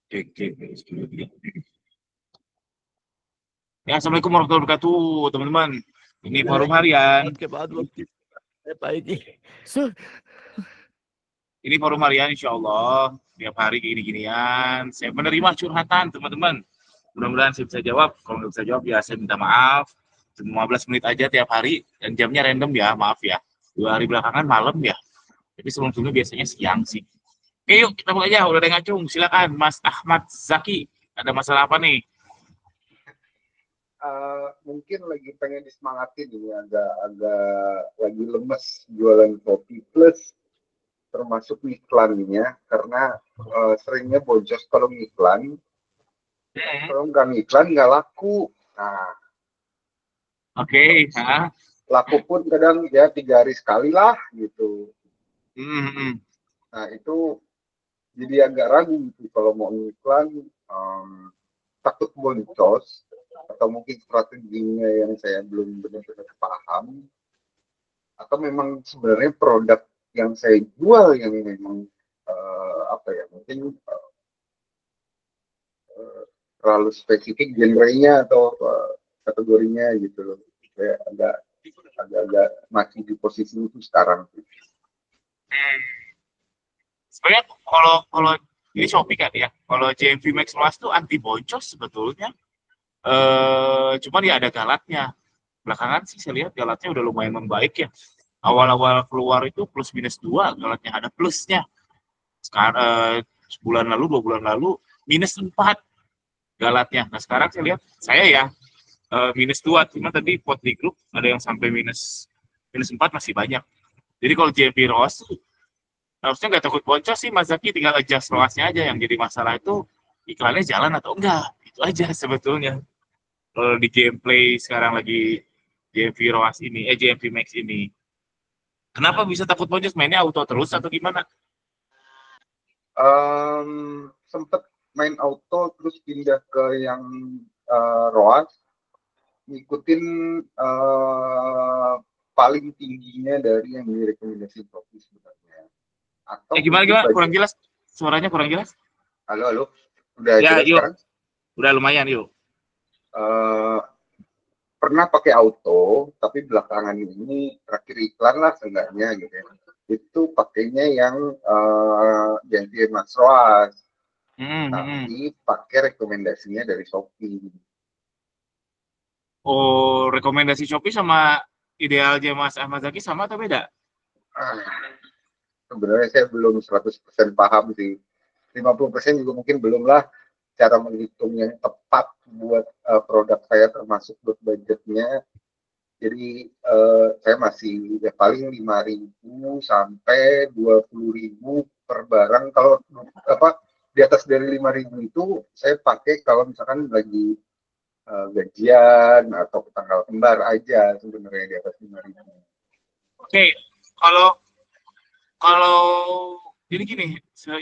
Cek, cek. Ya, Assalamualaikum warahmatullahi wabarakatuh, teman-teman. Ini forum harian. Ini forum harian, insya Allah. Tiap hari gini-ginian. Saya menerima curhatan, teman-teman. Mudah-mudahan saya bisa jawab. Kalau nggak bisa jawab, ya saya minta maaf. Cuma 15 menit aja tiap hari. Dan jamnya random ya, maaf ya. 2 hari belakangan malam ya. Tapi sebelum-sebelumnya biasanya siang sih. Oke, yuk kita mulai aja. Udah ada yang ngacung. Silakan, Mas Ahmad Zaki. Ada masalah apa nih? Mungkin lagi pengen disemangatin ini agak lagi lemes jualan kopi plus termasuk iklannya karena seringnya boncos kalau ngiklan, kalau nggak ngiklan nggak laku. Nah, Oke, laku pun kadang ya 3 hari sekali lah gitu. Nah itu jadi agak ragu gitu kalau mau ngiklan, takut boncos atau mungkin strateginya yang saya belum benar-benar paham, atau memang sebenarnya produk yang saya jual yang memang apa ya, mungkin terlalu spesifik genrenya atau kategorinya gitu loh. Saya agak masih di posisi itu sekarang. Sebenarnya kalau ini Shopee kan ya, kalau JMV Max Plus tuh anti boncos sebetulnya. Cuman ya ada galatnya. Belakangan sih saya lihat galatnya udah lumayan membaik ya. Awal-awal keluar itu plus minus 2, galatnya ada plusnya. Sekarang sebulan lalu, 2 bulan lalu minus 4 galatnya. Nah sekarang saya lihat, saya ya minus 2, cuma tadi pot di grup ada yang sampai minus 4 masih banyak. Jadi kalau JMV ROAS harusnya nggak takut boncos sih Mas Zaki, tinggal adjust ROAS-nya aja. Yang jadi masalah itu iklannya jalan atau enggak, itu aja sebetulnya. Kalau di gameplay sekarang lagi JMV ROAS ini, JMV Max ini, kenapa bisa takut boncos? Mainnya auto terus atau gimana? Sempet main auto terus pindah ke yang ROAS, ngikutin paling tingginya dari yang direkomendasi Shopee sebenarnya. Atau Gimana? Kurang jelas. Suaranya kurang jelas. Halo. Udah ya, jelas yuk. sekarang? Udah lumayan, yuk. Pernah pakai auto, tapi belakangan ini terakhir iklan lah seenggaknya gitu ya. Itu pakainya yang ganti Mas Roas, tapi pakai rekomendasinya dari Shopee. Oh, rekomendasi Shopee sama idealnya Mas Ahmad Zaki sama atau beda? Sebenarnya saya belum 100% paham sih. 50% juga mungkin belum lah cara menghitung yang tepat buat produk saya, termasuk buat budgetnya. Jadi saya masih ya paling 5.000 sampai 20.000 per barang. Kalau apa di atas dari 5.000 itu saya pakai kalau misalkan lagi gajian atau tanggal kembar aja, sebenarnya di atas 5.000. Oke, kalau kalau jadi gini,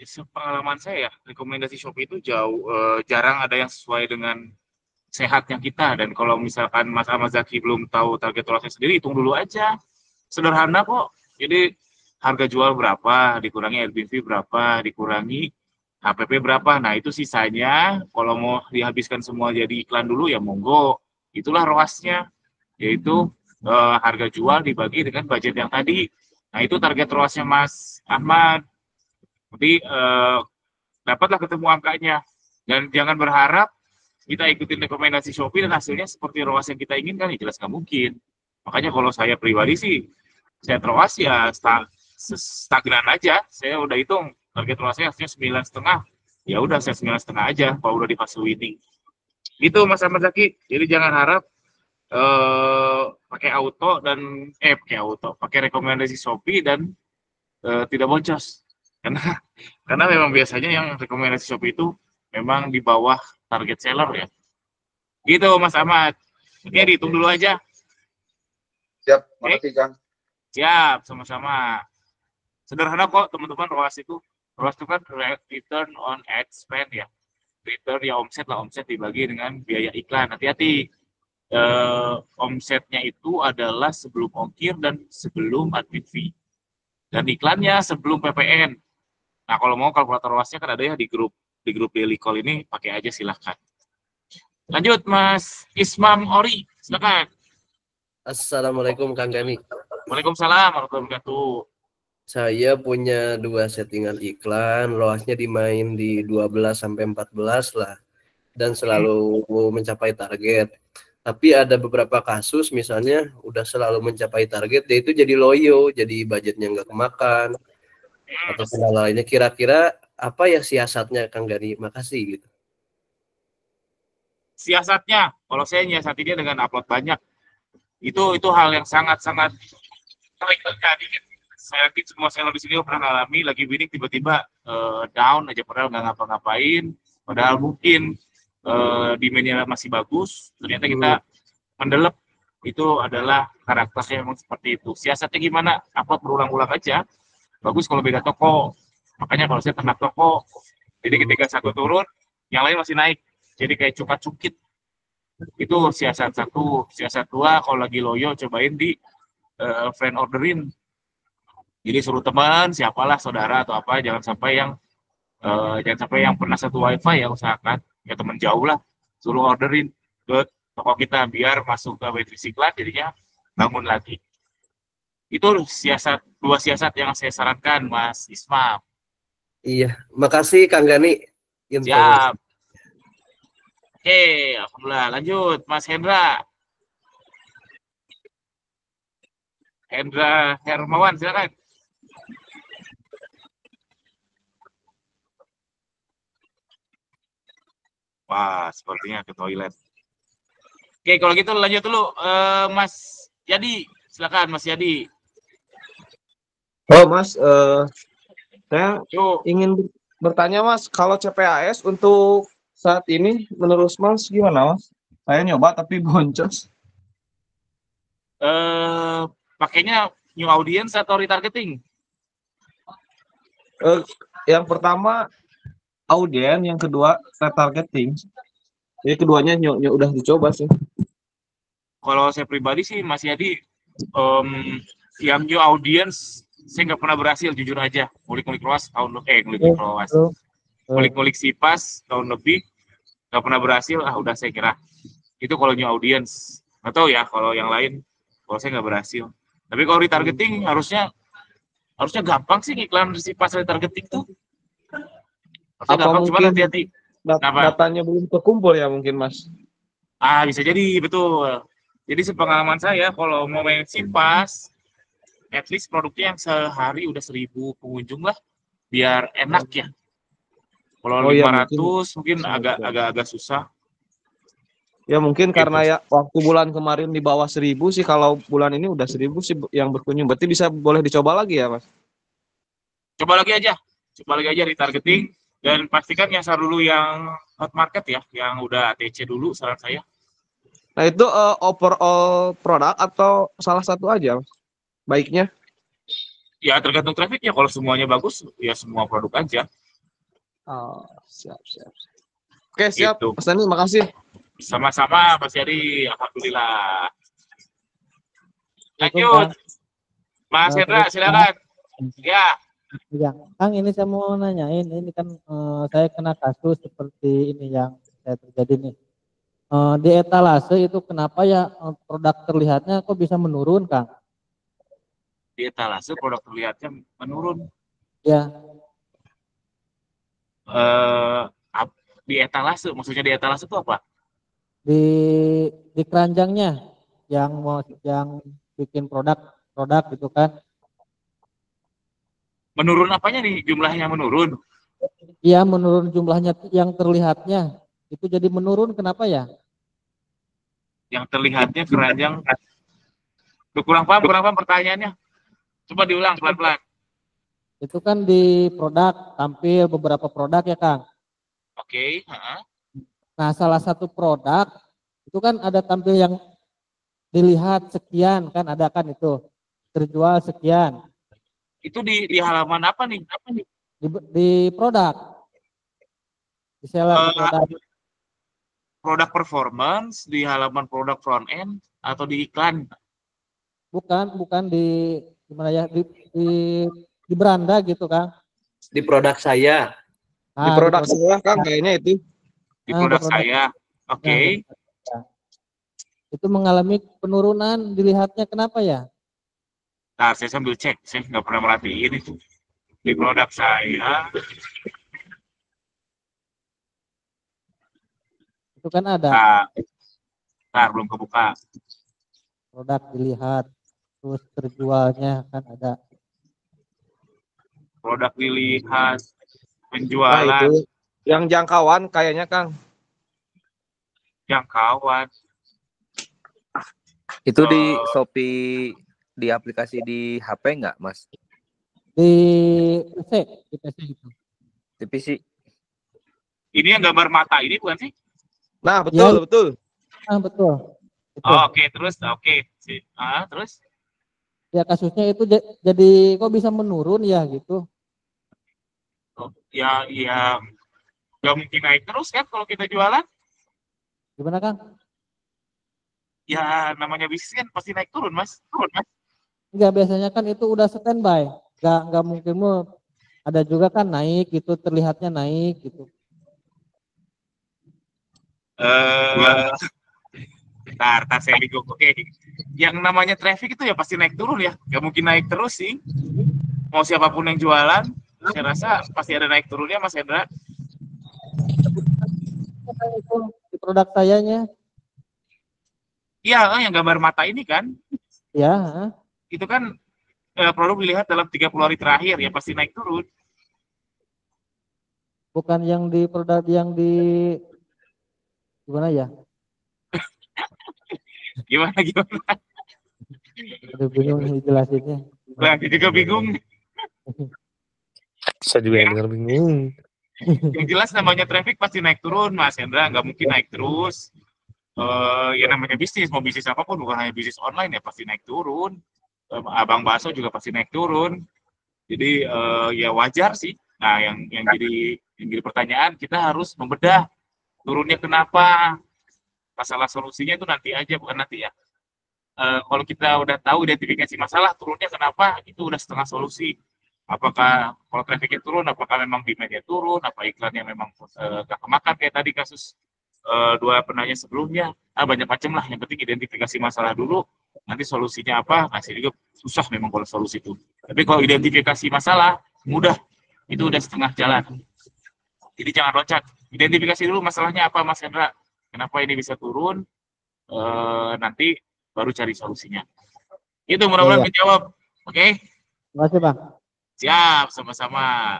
sepengalaman saya, rekomendasi Shopee itu jarang ada yang sesuai dengan sehatnya kita. Dan kalau misalkan Mas Ahmad Zaki belum tahu target lossnya sendiri, hitung dulu aja. Sederhana kok. Jadi harga jual berapa, dikurangi Airbnb berapa, dikurangi HPP berapa. Nah itu sisanya, kalau mau dihabiskan semua jadi iklan dulu ya monggo. Itulah ROAS-nya, yaitu harga jual dibagi dengan budget yang tadi. Nah itu target ROAS-nya Mas Ahmad. Jadi dapatlah ketemu angkanya. Dan jangan berharap kita ikutin rekomendasi Shopee dan hasilnya seperti ROAS yang kita inginkan, ya jelas nggak mungkin. Makanya kalau saya pribadi sih, saya ROAS ya stagnan aja. Saya udah hitung target ROAS-nya harusnya 9,5. Ya udah saya 9,5 aja kalau udah di fase winning. Gitu Mas Ahmad Zaki. Jadi jangan harap pakai auto dan pakai rekomendasi Shopee dan tidak boncos. Karena memang biasanya yang rekomendasi Shopee itu memang di bawah target seller ya. Gitu Mas Ahmad. Oke, dihitung dulu aja. Siap, makasih Kang. Siap, sama-sama. Sederhana kok teman-teman, ROAS itu. ROAS itu kan return on ad spend ya. Return ya omset lah, omset dibagi dengan biaya iklan. Hati-hati. Omsetnya itu adalah sebelum ongkir dan sebelum admin fee. Dan iklannya sebelum PPN. Nah, kalau mau kalkulator ROAS-nya kan ada ya di grup di grup daily call ini pakai aja silahkan. Lanjut Mas Ismam Ori, silakan. Assalamualaikum Kang Gani. Waalaikumsalam warahmatullahi wabarakatuh. Saya punya 2 settingan iklan, loasnya dimain di 12 sampai 14 lah, dan selalu mencapai target. Tapi ada beberapa kasus misalnya udah selalu mencapai target, dia itu jadi loyo, jadi budgetnya nggak kemakan, atau segala lainnya. Kira-kira apa ya siasatnya Kang Gani? Makasih gitu. Siasatnya, kalau saya nyiasatinya dengan upload banyak, itu hal yang sangat-sangat sering terjadi. Saya yakin semua seller di sini pernah ngalami lagi bidding tiba-tiba down aja padahal nggak ngapa-ngapain, padahal mungkin demand-nya masih bagus, ternyata kita mendelep. Itu adalah karakternya memang seperti itu. Siasatnya gimana? Upload berulang-ulang aja. Bagus kalau beda toko. Makanya kalau saya ternak toko, jadi ketika satu turun, yang lain masih naik. Jadi kayak cukat-cukit. Itu siasat satu. Siasat dua, kalau lagi loyo cobain di friend orderin. Jadi suruh teman, siapalah saudara atau apa, jangan sampai yang pernah satu wifi ya, usahakan ya teman jauh lah, suruh orderin ke toko kita biar masuk ke waitlist iklan, jadinya bangun lagi. Itu dua siasat yang saya sarankan Mas Isma. Iya, makasih Kang Gani. Siap. Oke, alhamdulillah. Lanjut Mas Hendra. Hendra Hermawan, silakan. Wah, sepertinya ke toilet. Oke, kalau gitu lanjut dulu Mas Yadi. Silakan Mas Yadi. Oh Mas, saya Yuk. ingin bertanya Mas, kalau CPAS untuk saat ini menurut Mas gimana Mas? Saya nyoba tapi boncos. Pakainya new audience atau retargeting? Yang pertama audien, yang kedua retargeting. Jadi keduanya udah dicoba sih. Kalau saya pribadi sih Mas Yadi, yang new audience saya nggak pernah berhasil, jujur aja. Ngulik-ngulik ROAS tahun ngulik-ngulik SIPAS tahun lebih nggak pernah berhasil. Udah saya kira itu kalau new audience. Nggak tahu ya kalau yang lain, kalau saya nggak berhasil. Tapi kalau retargeting harusnya gampang sih, iklan SIPAS retargeting tuh. Harusnya Apa gampang, cuma mungkin hati-hati. datanya belum terkumpul ya mungkin Mas? Bisa jadi, betul. Jadi sepengalaman saya kalau mau main SIPAS, at least produknya yang sehari udah 1.000 pengunjung lah, biar enak ya. Kalau 500 mungkin agak susah. Ya mungkin Gitu. karena ya waktu bulan kemarin di bawah 1.000 sih, kalau bulan ini udah 1.000 sih yang berkunjung. Berarti boleh dicoba lagi ya Mas? Coba lagi aja retargeting, dan pastikan nyasar dulu yang hot market ya, yang udah ATC dulu saran saya. Nah itu overall produk atau salah satu aja Mas? Baiknya? Ya tergantung trafficnya, kalau semuanya bagus ya semua produk aja. Oh, siap. Oke, siap. Gitu. Mas Dani, makasih. Sama-sama Mas Yadi, alhamdulillah. Lanjut, Mas Hendra, silakan. Ya. Ya, Kang, ini saya mau nanyain, ini kan saya kena kasus seperti ini yang saya terjadi nih. Di etalase itu kenapa ya produk terlihatnya kok bisa menurun, Kang? Di etalase produk terlihatnya menurun. Ya. Di etalase, maksudnya di etalase itu apa? Di keranjangnya yang bikin produk gitu kan. Menurun apanya nih? Jumlahnya menurun? Iya, menurun jumlahnya yang terlihatnya. Itu jadi menurun, kenapa ya? Yang terlihatnya keranjang. Kurang paham pertanyaannya. Coba diulang pelan-pelan. Itu kan di produk, tampil beberapa produk ya Kang. Oke. Nah, salah satu produk itu kan ada tampil yang dilihat sekian kan, ada kan itu terjual sekian. Itu di halaman apa nih? Di produk, di seller produk. Produk performance di halaman produk front end atau di iklan? Bukan di gimana ya, di beranda gitu Kang. Di produk saya. Di produk saya Kang kayaknya itu. Di produk saya. Oke. Ya. Itu mengalami penurunan dilihatnya kenapa ya? Nah, saya sambil cek. Saya nggak pernah merhatiin itu. Di produk saya. Itu kan ada Nah, belum kebuka. produk dilihat, terus terjualnya kan ada. Produk dilihat, Nah penjualan, itu yang jangkauan kayaknya Kang. jangkauan. Itu di Shopee, di aplikasi di HP nggak, Mas? Di PC itu. Di PC? Ini yang gambar mata ini bukan sih? Nah betul Ya. betul. Ah, betul. Oh, oke. Terus, oke. Terus? Ya kasusnya itu jadi kok bisa menurun ya gitu. Oh, ya, nggak mungkin naik terus kan kalau kita jualan. Gimana Kang? Ya, namanya bisnis kan pasti naik turun, Mas. Turun, Mas. Enggak, biasanya kan itu udah standby. Enggak mungkin ada juga kan naik gitu, terlihatnya naik gitu. Bentar, saya bingung. Oke. Yang namanya traffic itu ya pasti naik turun ya. Nggak mungkin naik terus sih. Mau siapapun yang jualan, saya rasa pasti ada naik turunnya, Mas Hendra. Itu di produk sayanya. Iya, yang gambar mata ini kan. Ya, Itu kan produk dilihat dalam 30 hari terakhir, ya pasti naik turun. bukan yang di produk yang di gimana ya? Gimana? Aduh, bingung nih jelasinnya. Nah, saya juga bingung. Saya juga yang dengar bingung. Yang jelas namanya traffic pasti naik turun, Mas Hendra. Nggak mungkin naik terus. Ya namanya bisnis, mau bisnis apapun, bukan hanya bisnis online ya pasti naik turun. Abang bakso juga pasti naik turun. Jadi ya wajar sih. Nah, yang jadi pertanyaan, kita harus membedah turunnya kenapa. Masalah solusinya itu nanti aja, bukan nanti ya. Kalau kita udah tahu identifikasi masalah, turunnya kenapa, itu udah setengah solusi. Apakah kalau trafficnya turun, apakah memang demand-nya turun, apa iklannya memang gak kemakan kayak tadi kasus dua penanya sebelumnya. Banyak macam lah, yang penting identifikasi masalah dulu, nanti solusinya apa, masih juga susah memang kalau solusi itu. Tapi kalau identifikasi masalah, mudah, itu udah setengah jalan. Jadi jangan loncat, identifikasi dulu masalahnya apa, Mas Hendra, kenapa ini bisa turun, nanti baru cari solusinya. Itu mudah-mudahan menjawab. Oke? Terima kasih Bang. Siap, sama-sama.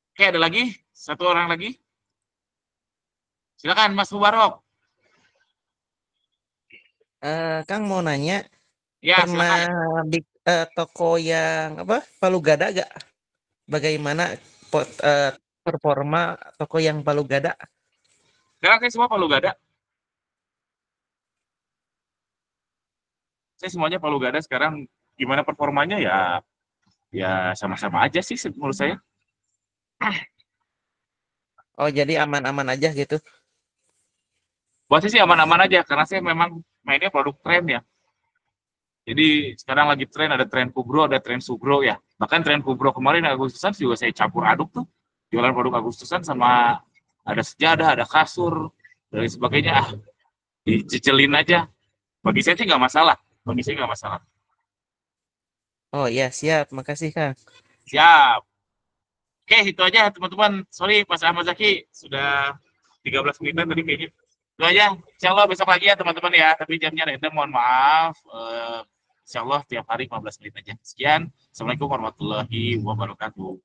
Oke, ada lagi? Satu orang lagi? Silakan Mas Mubarok. Kang mau nanya, Ya, pernah silakan. di toko yang apa Palu Gada gak? Bagaimana performa toko yang Palu Gada? Sekarang saya semua Palu Gada. Saya semuanya Palu Gada sekarang. Gimana performanya ya sama-sama aja sih menurut saya. Oh jadi aman-aman aja gitu? Buat saya sih aman-aman aja karena saya memang mainnya produk tren ya. Jadi sekarang lagi tren, ada tren Kubro, ada tren Sugro ya. Bahkan tren Kubro kemarin Agustusan juga saya campur aduk tuh. Jualan produk Agustusan sama ada sejadah, ada kasur, dan lain sebagainya. Dicicelin aja. Bagi saya sih nggak masalah. Bagi saya nggak masalah. Oh ya siap, makasih Kang. Siap. Oke, itu aja teman-teman. Sorry Mas Ahmad Zaki, sudah 13 menitan tadi kayaknya. Itu aja. Insya Allah besok lagi ya teman-teman ya. Tapi jamnya random, mohon maaf. Insya Allah tiap hari 15 menit aja. Sekian. Assalamualaikum warahmatullahi wabarakatuh.